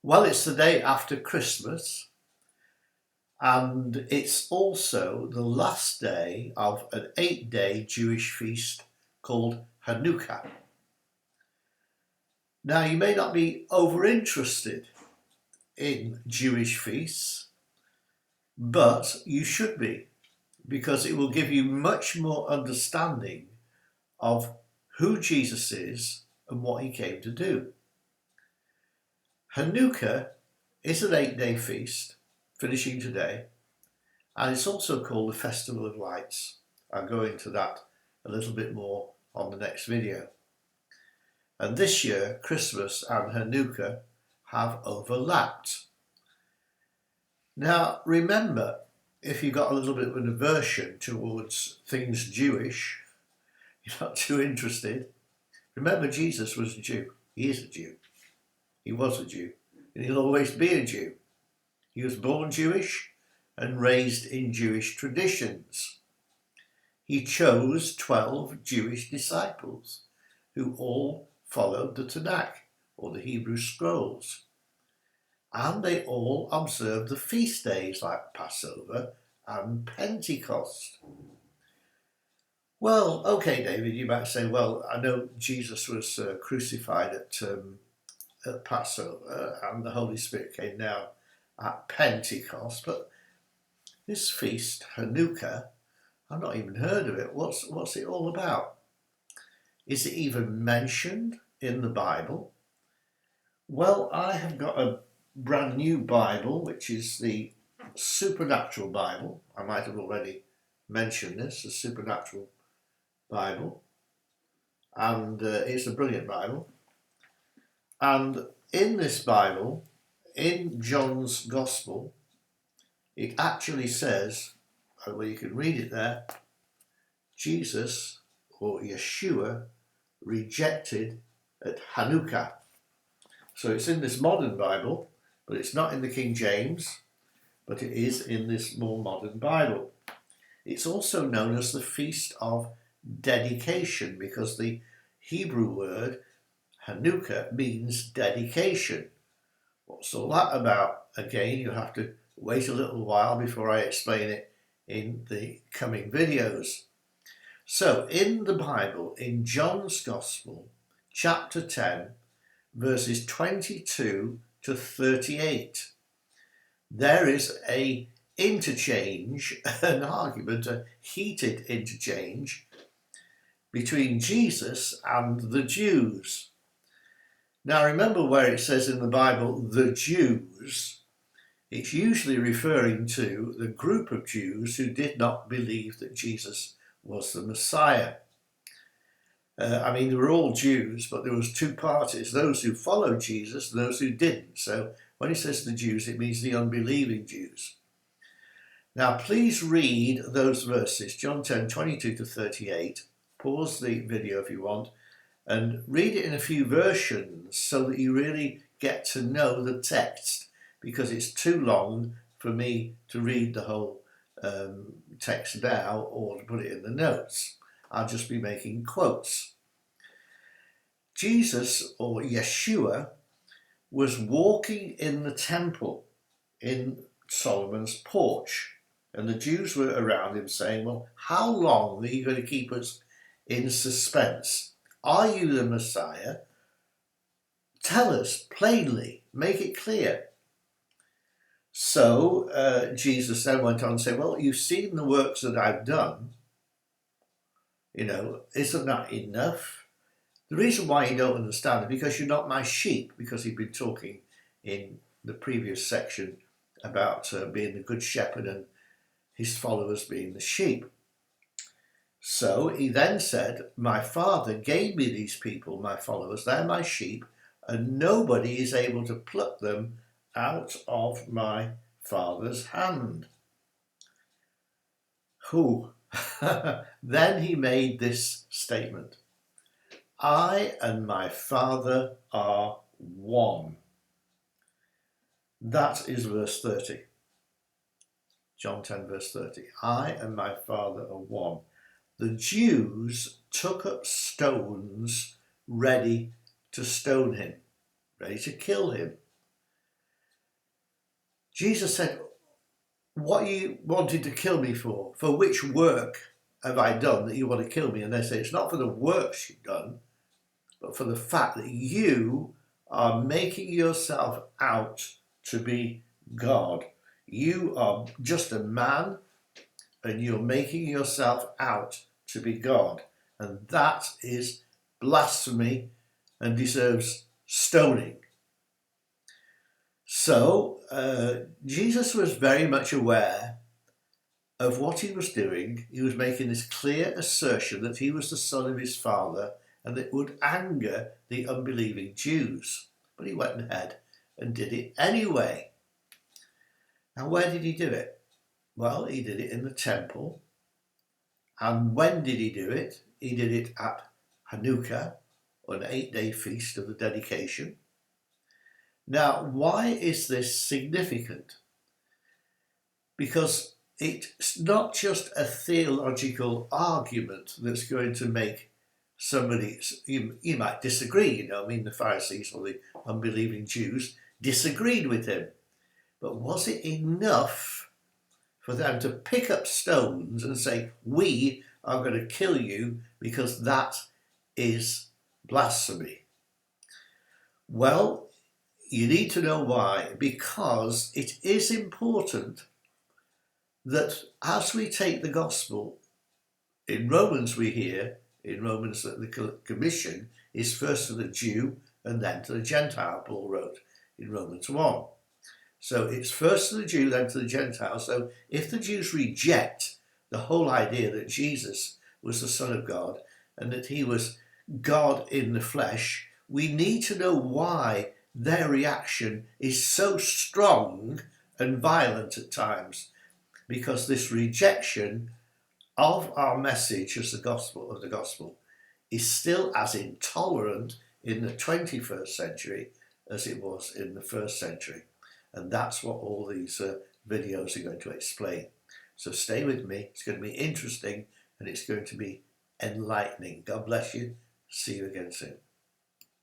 Well, it's the day after Christmas, and it's also the last day of an 8-day Jewish feast called Hanukkah. Now, you may not be over interested in Jewish feasts, but you should be, because it will give you much more understanding of who Jesus is and what he came to do. Hanukkah is an 8-day feast, finishing today, and it's also called the Festival of Lights. I'll go into that a little bit more on the next video. And this year, Christmas and Hanukkah have overlapped. Now, remember, if you've got a little bit of an aversion towards things Jewish, you're not too interested, remember Jesus was a Jew. He is a Jew. He was a Jew, and he'll always be a Jew. He was born Jewish and raised in Jewish traditions. He chose 12 Jewish disciples who all followed the Tenakh, or the Hebrew scrolls. And they all observed the feast days like Passover and Pentecost. Well, okay, David, you might say, well, I know Jesus was crucified at Passover and the Holy Spirit came down at Pentecost, but this feast, Hanukkah, I've not even heard of it. What's it all about? Is it even mentioned in the Bible? Well, I have got a brand new Bible, which is the Supernatural Bible. I might have already mentioned this, the Supernatural Bible. And it's a brilliant Bible. And in this Bible, in John's Gospel, it actually says, well, you can read it there, Jesus, or Yeshua, rejected at Hanukkah. So it's in this modern Bible, but it's not in the King James, but it is in this more modern Bible. It's also known as the Feast of Dedication, because the Hebrew word Hanukkah means dedication. What's all that about? Again, you'll have to wait a little while before I explain it in the coming videos. So in the Bible, in John's Gospel, chapter 10, verses 22 to 38, there is a interchange, an argument, a heated interchange between Jesus and the Jews. Now remember where it says in the Bible, the Jews, it's usually referring to the group of Jews who did not believe that Jesus was the Messiah. They were all Jews, but there was two parties, those who followed Jesus and those who didn't. So when he says the Jews, it means the unbelieving Jews. Now please read those verses, John 10, 22 to 38. Pause the video if you want, and read it in a few versions so that you really get to know the text, because it's too long for me to read the whole text now or to put it in the notes. I'll just be making quotes. Jesus, or Yeshua, was walking in the temple in Solomon's porch, and the Jews were around him saying, well, how long are you going to keep us in suspense? Are you the Messiah? Tell us plainly, make it clear. So Jesus then went on to say, well, you've seen the works that I've done. Isn't that enough? The reason why you don't understand is because you're not my sheep, because he'd been talking in the previous section about being the good shepherd and his followers being the sheep. So he then said, my Father gave me these people, my followers, they're my sheep, and nobody is able to pluck them out of my Father's hand. Who? Then he made this statement, I and my Father are one. That is verse 30. John 10 verse 30. I and my Father are one. The Jews took up stones ready to stone him, ready to kill him. Jesus said, what you wanted to kill me for which work have I done that you want to kill me? And they say, it's not for the works you've done, but for the fact that you are making yourself out to be God. You are just a man and you're making yourself out to be God. And that is blasphemy and deserves stoning. So Jesus was very much aware of what he was doing. He was making this clear assertion that he was the son of his father and that it would anger the unbelieving Jews. But he went ahead and did it anyway. And where did he do it? Well, he did it in the temple. And when did he do it? He did it at Hanukkah, an 8-day feast of the dedication. Now, why is this significant? Because it's not just a theological argument that's going to make somebody, you might disagree, the Pharisees or the unbelieving Jews disagreed with him. But was it enough for them to pick up stones and say, we are going to kill you because that is blasphemy? Well, you need to know why. Because it is important that as we take the gospel, in Romans we hear, in Romans that the commission is first to the Jew and then to the Gentile, Paul wrote in Romans 1. So it's first to the Jew, then to the Gentile. So if the Jews reject the whole idea that Jesus was the Son of God and that he was God in the flesh, we need to know why their reaction is so strong and violent at times. Because this rejection of our message as the gospel is still as intolerant in the 21st century as it was in the first century. And that's what all these videos are going to explain. So stay with me. It's going to be interesting and it's going to be enlightening. God bless you. See you again soon.